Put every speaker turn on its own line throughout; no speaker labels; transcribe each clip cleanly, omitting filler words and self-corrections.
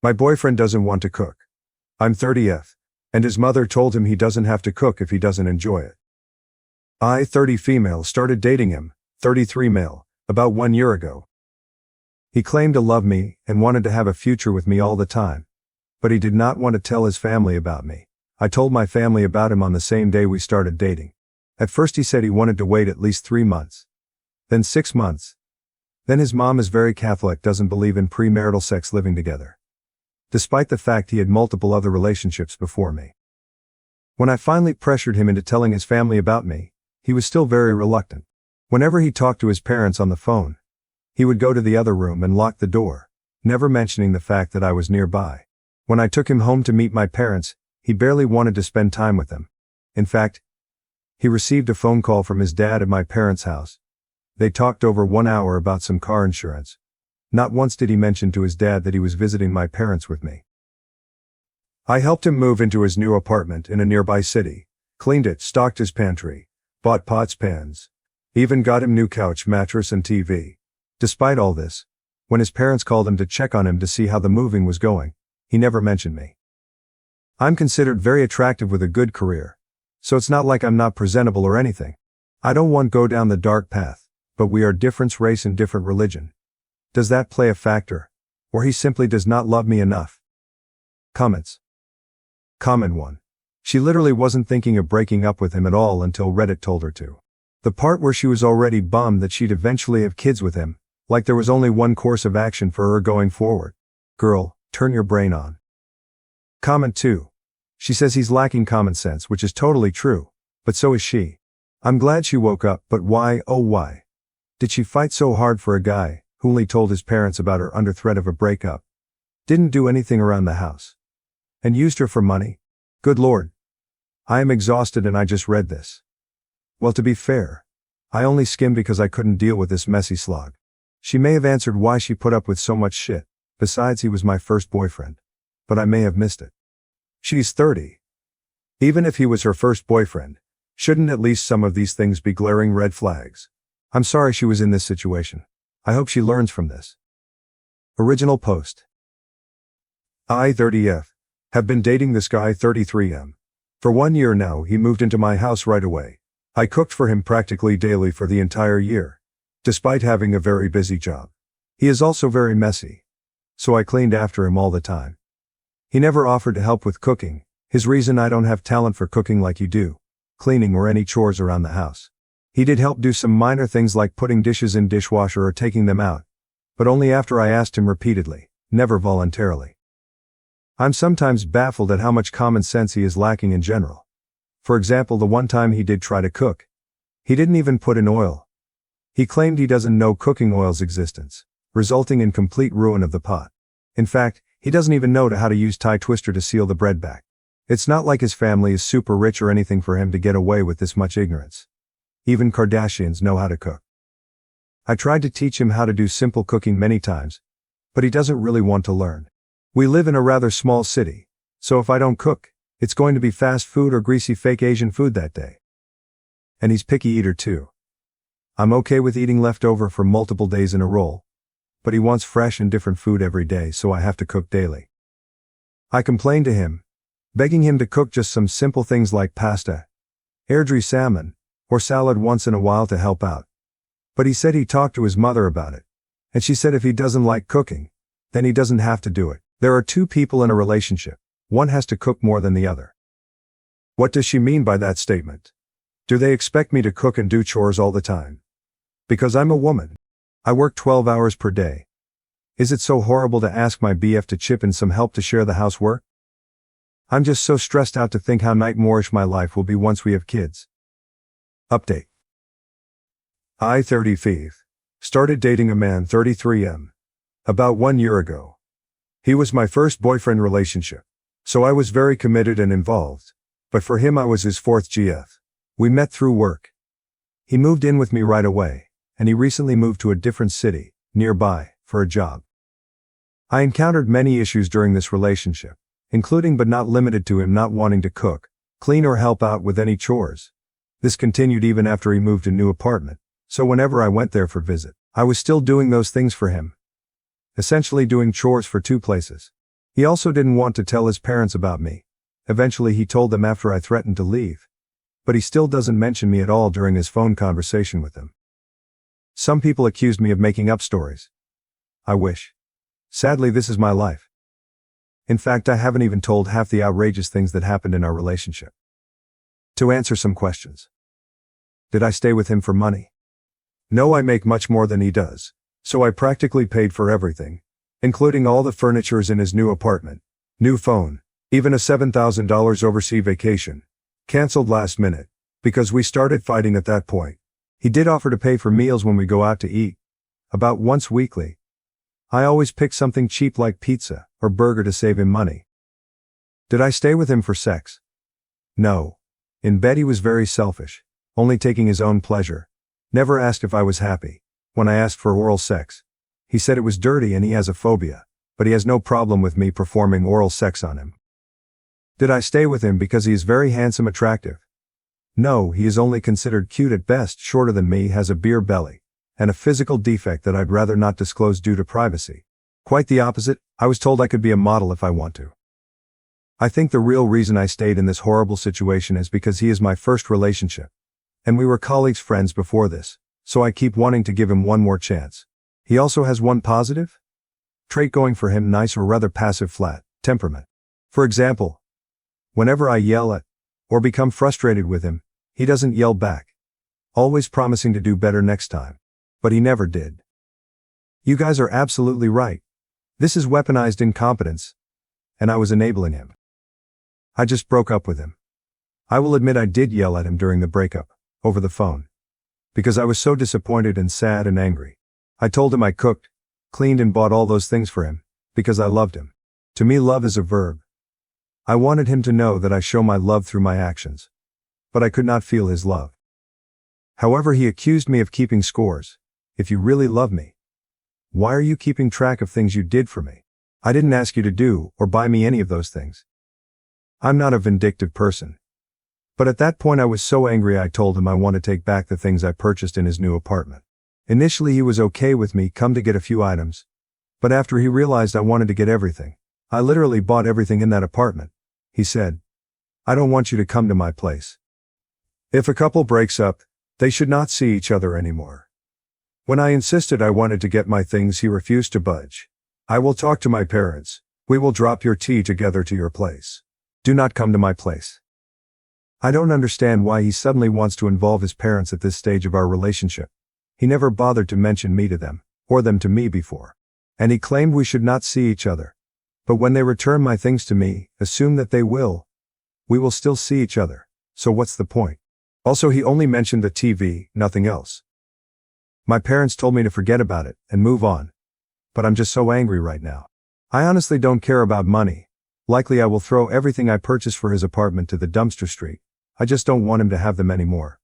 My boyfriend doesn't want to cook. I'm 30th, and his mother told him he doesn't have to cook if he doesn't enjoy it. I, 30 female, started dating him, 33 male, about 1 year ago. He claimed to love me and wanted to have a future with me all the time, but he did not want to tell his family about me. I told my family about him on the same day we started dating. At first he said he wanted to wait at least 3 months. Then 6 months. Then his mom is very Catholic, doesn't believe in premarital sex living together, despite the fact he had multiple other relationships before me. When I finally pressured him into telling his family about me, he was still very reluctant. Whenever he talked to his parents on the phone, he would go to the other room and lock the door, never mentioning the fact that I was nearby. When I took him home to meet my parents, he barely wanted to spend time with them. In fact, he received a phone call from his dad at my parents' house. They talked over 1 hour about some car insurance. Not once did he mention to his dad that he was visiting my parents with me. I helped him move into his new apartment in a nearby city, cleaned it, stocked his pantry, bought pots, pans, even got him new couch, mattress and TV. Despite all this, when his parents called him to check on him to see how the moving was going, he never mentioned me. I'm considered very attractive with a good career, so it's not like I'm not presentable or anything. I don't want to go down the dark path, but we are different race and different religion. Does that play a factor? Or he simply does not love me enough? Comments. Comment 1. She literally wasn't thinking of breaking up with him at all until Reddit told her to. The part where she was already bummed that she'd eventually have kids with him, like there was only one course of action for her going forward. Girl, turn your brain on. Comment 2. She says he's lacking common sense, which is totally true, but so is she. I'm glad she woke up, but why, oh why, did she fight so hard for a guy who only told his parents about her under threat of a breakup, didn't do anything around the house, and used her for money? Good Lord. I am exhausted and I just read this. Well, to be fair, I only skimmed because I couldn't deal with this messy slog. She may have answered why she put up with so much shit. Besides, he was my first boyfriend. But I may have missed it. She's 30. Even if he was her first boyfriend, shouldn't at least some of these things be glaring red flags? I'm sorry she was in this situation. I hope she learns from this. Original post. I, 30F, have been dating this guy, 33M. For 1 year now. He moved into my house right away. I cooked for him practically daily for the entire year, despite having a very busy job. He is also very messy, so I cleaned after him all the time. He never offered to help with cooking. His reason: I don't have talent for cooking like you do, cleaning or any chores around the house. He did help do some minor things like putting dishes in dishwasher or taking them out, but only after I asked him repeatedly, never voluntarily. I'm sometimes baffled at how much common sense he is lacking in general. For example, the one time he did try to cook, he didn't even put in oil. He claimed he doesn't know cooking oil's existence, resulting in complete ruin of the pot. In fact, he doesn't even know how to use tie twister to seal the bread back. It's not like his family is super rich or anything for him to get away with this much ignorance. Even Kardashians know how to cook. I tried to teach him how to do simple cooking many times, but he doesn't really want to learn. We live in a rather small city, so if I don't cook, it's going to be fast food or greasy fake Asian food that day. And he's picky eater too. I'm okay with eating leftover for multiple days in a row, but he wants fresh and different food every day, so I have to cook daily. I complained to him, begging him to cook just some simple things like pasta, airdrie salmon, or salad once in a while to help out. But he said he talked to his mother about it, and she said if he doesn't like cooking, then he doesn't have to do it. There are two people in a relationship. One has to cook more than the other. What does she mean by that statement? Do they expect me to cook and do chores all the time? Because I'm a woman. I work 12 hours per day. Is it so horrible to ask my BF to chip in some help to share the housework? I'm just so stressed out to think how nightmarish my life will be once we have kids. Update. I, 35, started dating a man, 33M, about 1 year ago. He was my first boyfriend relationship, so I was very committed and involved, but for him I was his fourth GF. We met through work. He moved in with me right away, and he recently moved to a different city, nearby, for a job. I encountered many issues during this relationship, including but not limited to him not wanting to cook, clean or help out with any chores. This continued even after he moved to a new apartment, so whenever I went there for visit, I was still doing those things for him. Essentially doing chores for two places. He also didn't want to tell his parents about me. Eventually he told them after I threatened to leave. But he still doesn't mention me at all during his phone conversation with them. Some people accused me of making up stories. I wish. Sadly, this is my life. In fact, I haven't even told half the outrageous things that happened in our relationship. To answer some questions. Did I stay with him for money? No, I make much more than he does, so I practically paid for everything, including all the furnitures in his new apartment, new phone, even a $7,000 overseas vacation, canceled last minute, because we started fighting at that point. He did offer to pay for meals when we go out to eat, about once weekly. I always pick something cheap like pizza or burger to save him money. Did I stay with him for sex? No. In bed he was very selfish, only taking his own pleasure. Never asked if I was happy. When I asked for oral sex, he said it was dirty and he has a phobia, but he has no problem with me performing oral sex on him. Did I stay with him because he is very handsome, attractive? No, he is only considered cute at best, shorter than me, has a beer belly, and a physical defect that I'd rather not disclose due to privacy. Quite the opposite, I was told I could be a model if I want to. I think the real reason I stayed in this horrible situation is because he is my first relationship. And we were colleagues, friends before this, so I keep wanting to give him one more chance. He also has one positive trait going for him: nice or rather passive flat temperament. For example, whenever I yell at or become frustrated with him, he doesn't yell back, always promising to do better next time. But he never did. You guys are absolutely right. This is weaponized incompetence, and I was enabling him. I just broke up with him. I will admit I did yell at him during the breakup, over the phone, because I was so disappointed and sad and angry. I told him I cooked, cleaned and bought all those things for him, because I loved him. To me, love is a verb. I wanted him to know that I show my love through my actions. But I could not feel his love. However, he accused me of keeping scores. If you really love me, why are you keeping track of things you did for me? I didn't ask you to do or buy me any of those things. I'm not a vindictive person. But at that point I was so angry I told him I want to take back the things I purchased in his new apartment. Initially he was okay with me come to get a few items. But after he realized I wanted to get everything, I literally bought everything in that apartment. He said, I don't want you to come to my place. If a couple breaks up, they should not see each other anymore. When I insisted I wanted to get my things, he refused to budge. I will talk to my parents. We will drop your tea together to your place. Do not come to my place. I don't understand why he suddenly wants to involve his parents at this stage of our relationship. He never bothered to mention me to them, or them to me before. And he claimed we should not see each other. But when they return my things to me, assume that we will still see each other. So what's the point? Also, he only mentioned the TV, nothing else. My parents told me to forget about it and move on. But I'm just so angry right now. I honestly don't care about money. Likely I will throw everything I purchased for his apartment to the dumpster street. I just don't want him to have them anymore.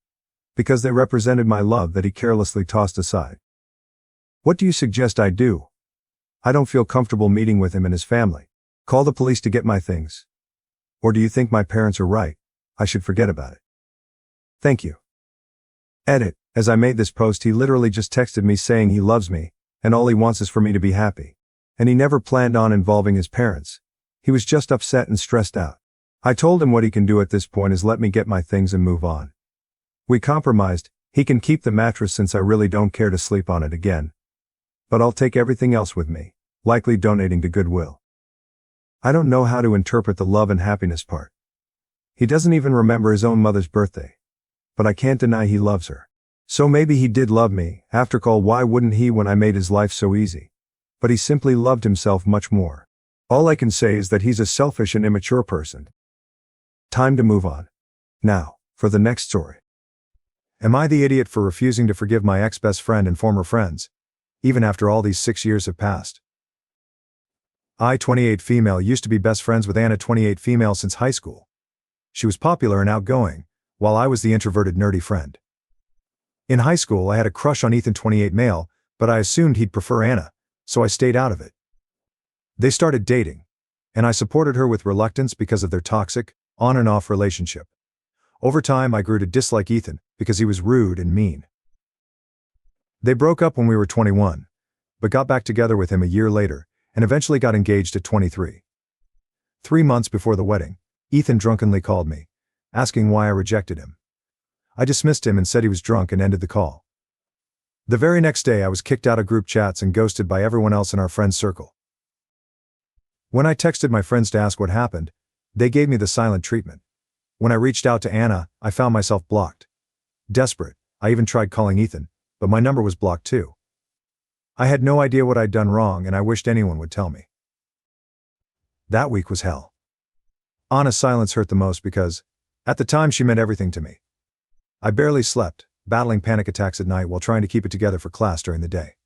Because they represented my love that he carelessly tossed aside. What do you suggest I do? I don't feel comfortable meeting with him and his family. Call the police to get my things. Or do you think my parents are right? I should forget about it. Thank you. Edit. As I made this post, he literally just texted me saying he loves me, and all he wants is for me to be happy. And he never planned on involving his parents. He was just upset and stressed out. I told him what he can do at this point is let me get my things and move on. We compromised. He can keep the mattress since I really don't care to sleep on it again. But I'll take everything else with me, likely donating to Goodwill. I don't know how to interpret the love and happiness part. He doesn't even remember his own mother's birthday. But I can't deny he loves her. So maybe he did love me. After all, why wouldn't he when I made his life so easy? But he simply loved himself much more. All I can say is that he's a selfish and immature person. Time to move on. Now, for the next story. Am I the idiot for refusing to forgive my ex-best friend and former friends, even after all these 6 years have passed? I, 28 female, used to be best friends with Anna, 28 female, since high school. She was popular and outgoing, while I was the introverted nerdy friend. In high school I had a crush on Ethan, 28 male, but I assumed he'd prefer Anna, so I stayed out of it. They started dating, and I supported her with reluctance because of their toxic, on and off relationship. Over time I grew to dislike Ethan, because he was rude and mean. They broke up when we were 21, but got back together with him a year later, and eventually got engaged at 23. 3 months before the wedding, Ethan drunkenly called me, asking why I rejected him. I dismissed him and said he was drunk and ended the call. The very next day I was kicked out of group chats and ghosted by everyone else in our friends' circle. When I texted my friends to ask what happened, they gave me the silent treatment. When I reached out to Anna, I found myself blocked. Desperate, I even tried calling Ethan, but my number was blocked too. I had no idea what I'd done wrong and I wished anyone would tell me. That week was hell. Anna's silence hurt the most because, at the time, she meant everything to me. I barely slept, battling panic attacks at night while trying to keep it together for class during the day.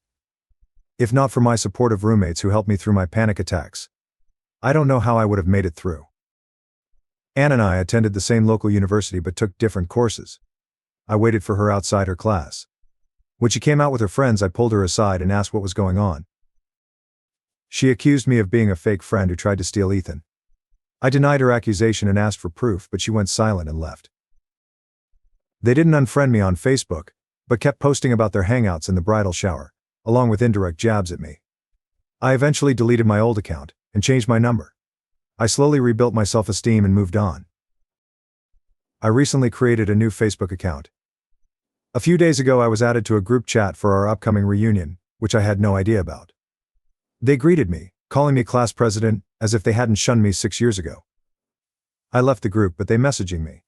If not for my supportive roommates who helped me through my panic attacks, I don't know how I would have made it through. Anna and I attended the same local university but took different courses. I waited for her outside her class. When she came out with her friends, I pulled her aside and asked what was going on. She accused me of being a fake friend who tried to steal Ethan. I denied her accusation and asked for proof, but she went silent and left. They didn't unfriend me on Facebook, but kept posting about their hangouts in the bridal shower, along with indirect jabs at me. I eventually deleted my old account and changed my number. I slowly rebuilt my self-esteem and moved on. I recently created a new Facebook account. A few days ago I was added to a group chat for our upcoming reunion, which I had no idea about. They greeted me, calling me class president, as if they hadn't shunned me 6 years ago. I left the group, but they messaging me.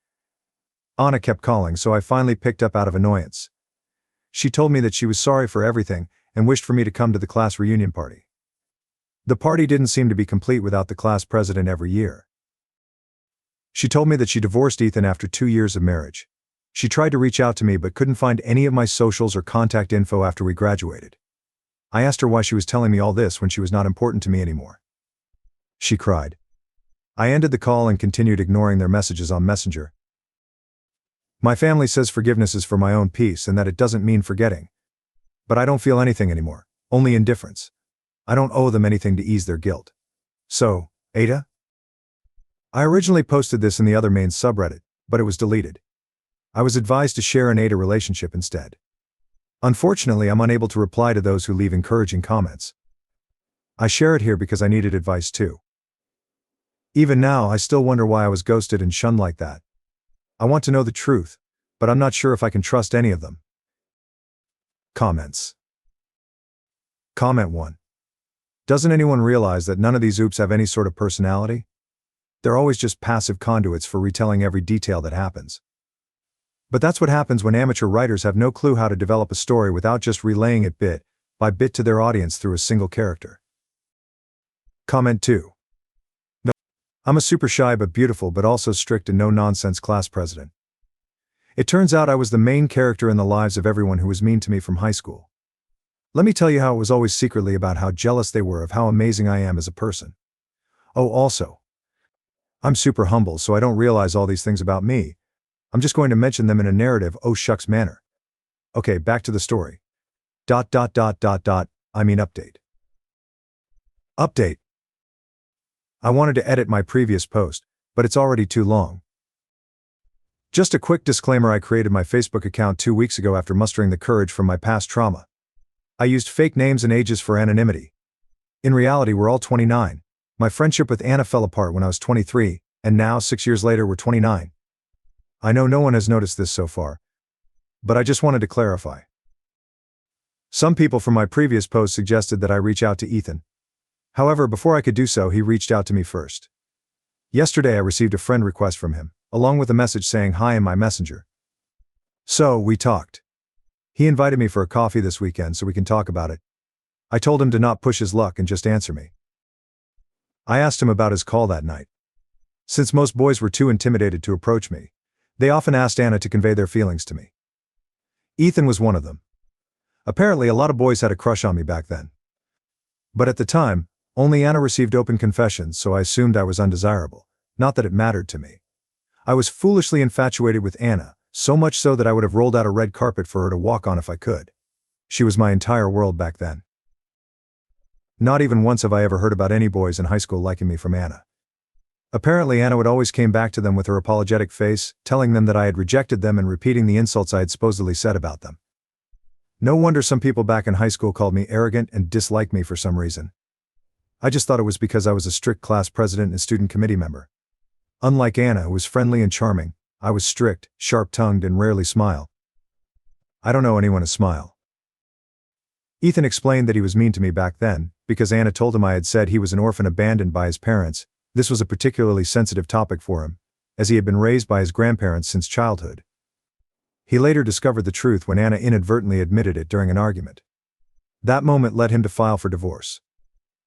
Anna kept calling, so I finally picked up out of annoyance. She told me that she was sorry for everything and wished for me to come to the class reunion party. The party didn't seem to be complete without the class president every year. She told me that she divorced Ethan after 2 years of marriage. She tried to reach out to me but couldn't find any of my socials or contact info after we graduated. I asked her why she was telling me all this when she was not important to me anymore. She cried. I ended the call and continued ignoring their messages on Messenger. My family says forgiveness is for my own peace and that it doesn't mean forgetting. But I don't feel anything anymore, only indifference. I don't owe them anything to ease their guilt. So, AITA? I originally posted this in the other main subreddit, but it was deleted. I was advised to share an AITA relationship instead. Unfortunately, I'm unable to reply to those who leave encouraging comments. I share it here because I needed advice too. Even now, I still wonder why I was ghosted and shunned like that. I want to know the truth, but I'm not sure if I can trust any of them. Comments. Comment 1. Doesn't anyone realize that none of these oops have any sort of personality? They're always just passive conduits for retelling every detail that happens. But that's what happens when amateur writers have no clue how to develop a story without just relaying it bit by bit to their audience through a single character. Comment 2. No, I'm a super shy but beautiful but also strict and no-nonsense class president. It turns out I was the main character in the lives of everyone who was mean to me from high school. Let me tell you how it was always secretly about how jealous they were of how amazing I am as a person. Oh, also, I'm super humble, so I don't realize all these things about me. I'm just going to mention them in a narrative oh shucks manner. Okay, back to the story. Update. Update. I wanted to edit my previous post, but it's already too long. Just a quick disclaimer: I created my Facebook account 2 weeks ago after mustering the courage from my past trauma. I used fake names and ages for anonymity. In reality, we're all 29. My friendship with Anna fell apart when I was 23, and now, 6 years later, we're 29. I know no one has noticed this so far, but I just wanted to clarify. Some people from my previous post suggested that I reach out to Ethan. However, before I could do so, he reached out to me first. Yesterday, I received a friend request from him, along with a message saying hi in my messenger. So, we talked. He invited me for a coffee this weekend so we can talk about it. I told him to not push his luck and just answer me. I asked him about his call that night. Since most boys were too intimidated to approach me, they often asked Anna to convey their feelings to me. Ethan was one of them. Apparently, a lot of boys had a crush on me back then. But at the time, only Anna received open confessions, so I assumed I was undesirable, not that it mattered to me. I was foolishly infatuated with Anna, so much so that I would have rolled out a red carpet for her to walk on if I could. She was my entire world back then. Not even once have I ever heard about any boys in high school liking me from Anna. Apparently Anna would always came back to them with her apologetic face, telling them that I had rejected them and repeating the insults I had supposedly said about them. No wonder some people back in high school called me arrogant and disliked me for some reason. I just thought it was because I was a strict class president and student committee member. Unlike Anna, who was friendly and charming, I was strict, sharp-tongued, and rarely smile. I don't know anyone to smile. Ethan explained that he was mean to me back then, because Anna told him I had said he was an orphan abandoned by his parents. This was a particularly sensitive topic for him, as he had been raised by his grandparents since childhood. He later discovered the truth when Anna inadvertently admitted it during an argument. That moment led him to file for divorce.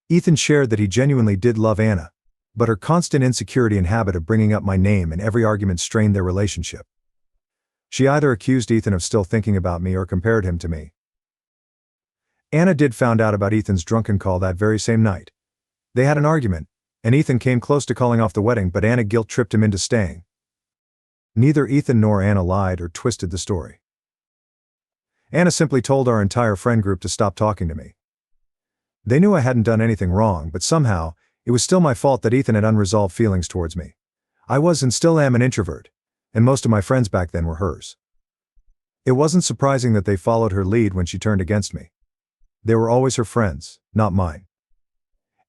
Ethan shared that he genuinely did love Anna, but her constant insecurity and habit of bringing up my name in every argument strained their relationship. She either accused Ethan of still thinking about me or compared him to me. Anna did found out about Ethan's drunken call that very same night. They had an argument, and Ethan came close to calling off the wedding, but Anna guilt-tripped him into staying. Neither Ethan nor Anna lied or twisted the story. Anna simply told our entire friend group to stop talking to me. They knew I hadn't done anything wrong, but somehow, it was still my fault that Ethan had unresolved feelings towards me. I was and still am an introvert, and most of my friends back then were hers. It wasn't surprising that they followed her lead when she turned against me. They were always her friends, not mine.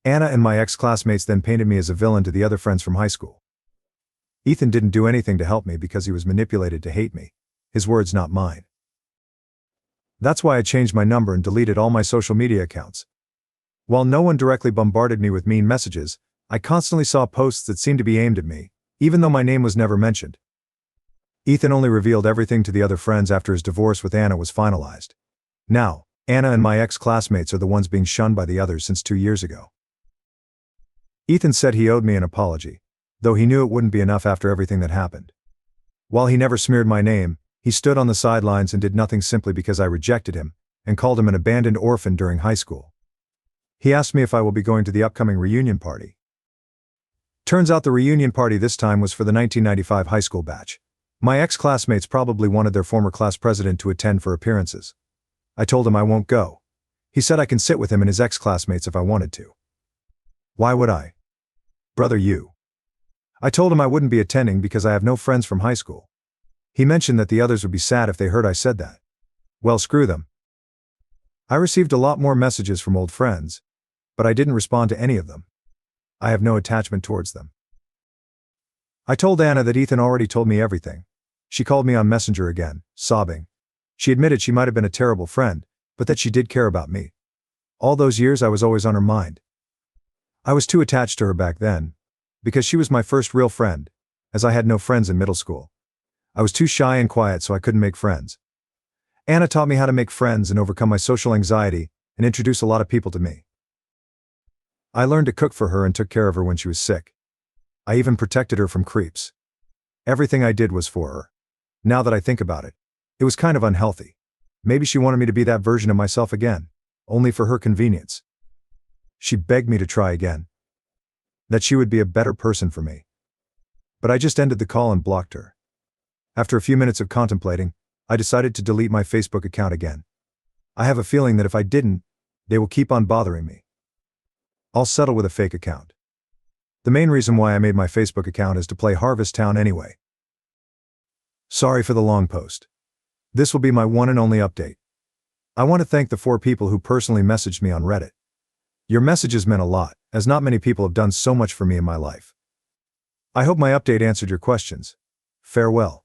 Anna and my ex-classmates then painted me as a villain to the other friends from high school. Ethan didn't do anything to help me because he was manipulated to hate me. His words, not mine. That's why I changed my number and deleted all my social media accounts. While no one directly bombarded me with mean messages, I constantly saw posts that seemed to be aimed at me, even though my name was never mentioned. Ethan only revealed everything to the other friends after his divorce with Anna was finalized. Now, Anna and my ex-classmates are the ones being shunned by the others since 2 years ago. Ethan said he owed me an apology, though he knew it wouldn't be enough after everything that happened. While he never smeared my name, he stood on the sidelines and did nothing simply because I rejected him, and called him an abandoned orphan during high school. He asked me if I will be going to the upcoming reunion party. Turns out the reunion party this time was for the 1995 high school batch. My ex-classmates probably wanted their former class president to attend for appearances. I told him I won't go. He said I can sit with him and his ex-classmates if I wanted to. Why would I? Brother, you. I told him I wouldn't be attending because I have no friends from high school. He mentioned that the others would be sad if they heard I said that. Well, screw them. I received a lot more messages from old friends, but I didn't respond to any of them. I have no attachment towards them. I told Anna that Ethan already told me everything. She called me on Messenger again, sobbing. She admitted she might have been a terrible friend, but that she did care about me. All those years I was always on her mind. I was too attached to her back then, because she was my first real friend, as I had no friends in middle school. I was too shy and quiet, so I couldn't make friends. Anna taught me how to make friends and overcome my social anxiety and introduce a lot of people to me. I learned to cook for her and took care of her when she was sick. I even protected her from creeps. Everything I did was for her. Now that I think about it, it was kind of unhealthy. Maybe she wanted me to be that version of myself again, only for her convenience. She begged me to try again. That she would be a better person for me. But I just ended the call and blocked her. After a few minutes of contemplating, I decided to delete my Facebook account again. I have a feeling that if I didn't, they will keep on bothering me. I'll settle with a fake account. The main reason why I made my Facebook account is to play Harvest Town anyway. Sorry for the long post. This will be my one and only update. I want to thank the 4 people who personally messaged me on Reddit. Your messages meant a lot, as not many people have done so much for me in my life. I hope my update answered your questions. Farewell.